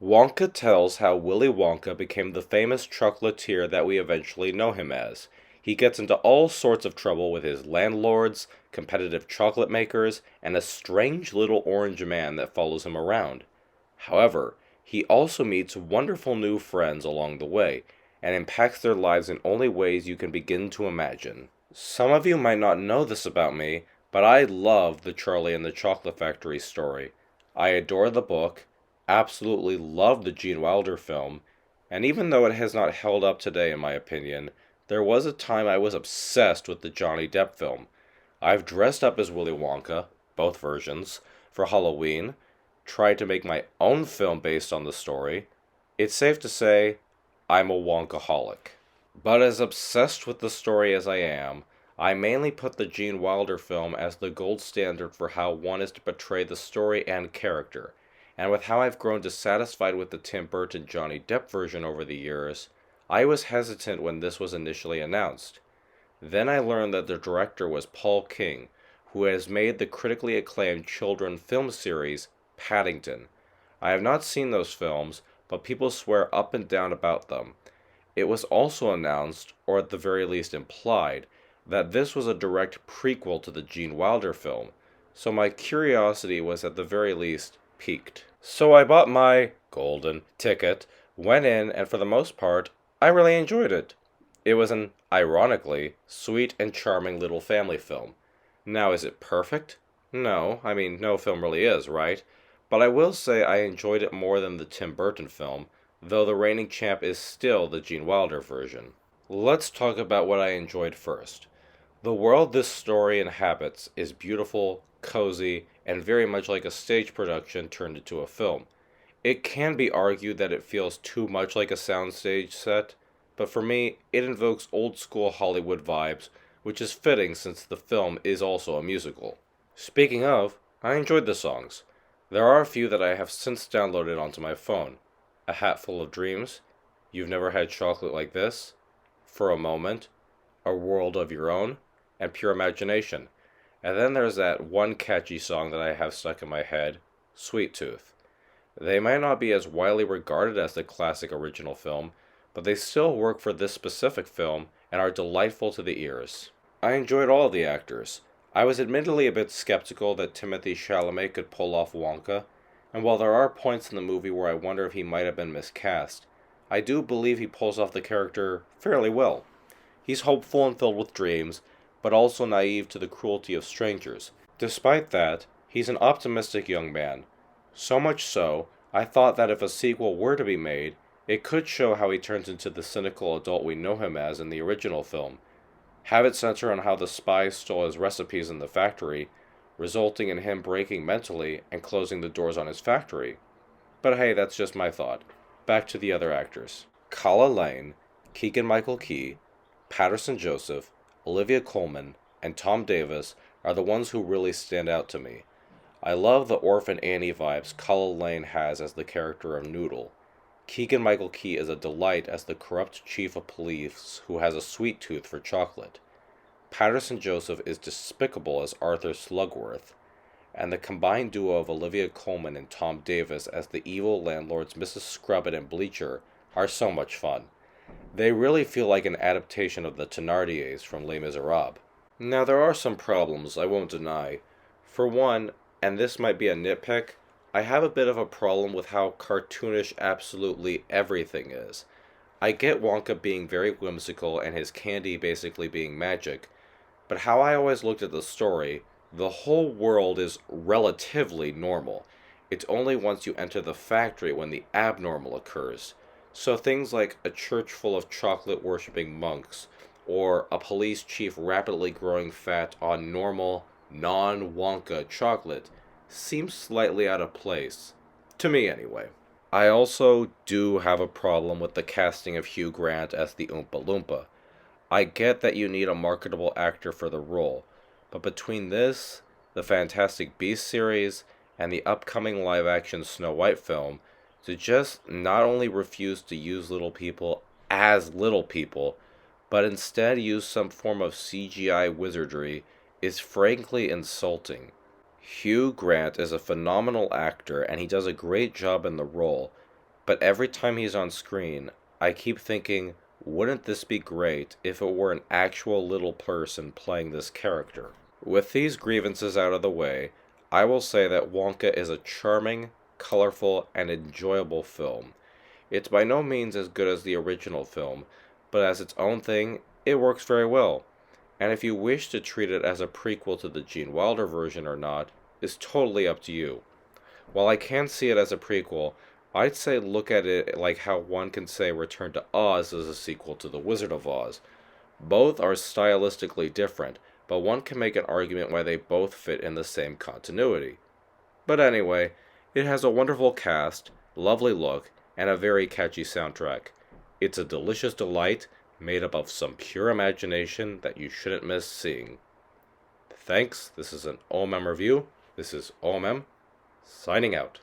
Wonka tells how Willy Wonka became the famous chocolatier that we eventually know him as. He gets into all sorts of trouble with his landlords, competitive chocolate makers, and a strange little orange man that follows him around. However, he also meets wonderful new friends along the way, and impacts their lives in only ways you can begin to imagine. Some of you might not know this about me, but I love the Charlie and the Chocolate Factory story. I adore the book, absolutely love the Gene Wilder film, and even though it has not held up today in my opinion, there was a time I was obsessed with the Johnny Depp film. I've dressed up as Willy Wonka, both versions, for Halloween, tried to make my own film based on the story. It's safe to say, I'm a Wonkaholic. But as obsessed with the story as I am, I mainly put the Gene Wilder film as the gold standard for how one is to portray the story and character, and with how I've grown dissatisfied with the Tim Burton Johnny Depp version over the years, I was hesitant when this was initially announced. Then I learned that the director was Paul King, who has made the critically acclaimed children film series Paddington. I have not seen those films, but people swear up and down about them. It was also announced, or at the very least implied, that this was a direct prequel to the Gene Wilder film, so my curiosity was at the very least piqued. So I bought my golden ticket, went in, and for the most part, I really enjoyed it. It was an, ironically, sweet and charming little family film. Now, is it perfect? No, I mean, no film really is, right? But I will say I enjoyed it more than the Tim Burton film, though the reigning champ is still the Gene Wilder version. Let's talk about what I enjoyed first. The world this story inhabits is beautiful, cozy, and very much like a stage production turned into a film. It can be argued that it feels too much like a soundstage set, but for me, it invokes old school Hollywood vibes, which is fitting since the film is also a musical. Speaking of, I enjoyed the songs. There are a few that I have since downloaded onto my phone. A Hat Full of Dreams, You've Never Had Chocolate Like This, For a Moment, A World of Your Own, and Pure Imagination. And then there's that one catchy song that I have stuck in my head, Sweet Tooth. They might not be as widely regarded as the classic original film, but they still work for this specific film and are delightful to the ears. I enjoyed all of the actors. I was admittedly a bit skeptical that Timothée Chalamet could pull off Wonka, and while there are points in the movie where I wonder if he might have been miscast, I do believe he pulls off the character fairly well. He's hopeful and filled with dreams, but also naive to the cruelty of strangers. Despite that, he's an optimistic young man. So much so, I thought that if a sequel were to be made, it could show how he turns into the cynical adult we know him as in the original film. Have it center on how the spies stole his recipes in the factory, resulting in him breaking mentally and closing the doors on his factory. But hey, that's just my thought. Back to the other actors. Kala Lane, Keegan-Michael Key, Patterson Joseph, Olivia Colman, and Tom Davis are the ones who really stand out to me. I love the Orphan Annie vibes Kala Lane has as the character of Noodle. Keegan-Michael Key is a delight as the corrupt chief of police who has a sweet tooth for chocolate. Patterson Joseph is despicable as Arthur Slugworth, and the combined duo of Olivia Colman and Tom Davis as the evil landlords Mrs. Scrubbit and Bleacher are so much fun. They really feel like an adaptation of the Thénardiers from Les Miserables. Now there are some problems, I won't deny. For one, and this might be a nitpick, I have a bit of a problem with how cartoonish absolutely everything is. I get Wonka being very whimsical and his candy basically being magic, but how I always looked at the story, the whole world is relatively normal. It's only once you enter the factory when the abnormal occurs. So things like a church full of chocolate-worshipping monks, or a police chief rapidly growing fat on normal, non-Wonka chocolate, seems slightly out of place. To me, anyway. I also do have a problem with the casting of Hugh Grant as the Oompa Loompa. I get that you need a marketable actor for the role, but between this, the Fantastic Beasts series, and the upcoming live-action Snow White film, to just not only refuse to use little people as little people, but instead use some form of CGI wizardry is frankly insulting. Hugh Grant is a phenomenal actor and he does a great job in the role, But every time he's on screen, I keep thinking, wouldn't this be great if it were an actual little person playing this character? With these grievances out of the way, I will say that Wonka is a charming, colorful, and enjoyable film. It's by no means as good as the original film, but as its own thing, it works very well. And if you wish to treat it as a prequel to the Gene Wilder version or not, is totally up to you. While I can see it as a prequel, I'd say look at it like how one can say Return to Oz is a sequel to The Wizard of Oz. Both are stylistically different, but one can make an argument why they both fit in the same continuity. But anyway, it has a wonderful cast, lovely look, and a very catchy soundtrack. It's a delicious delight made up of some pure imagination that you shouldn't miss seeing. Thanks, this is an O.M.M review. This is O.M.M, signing out.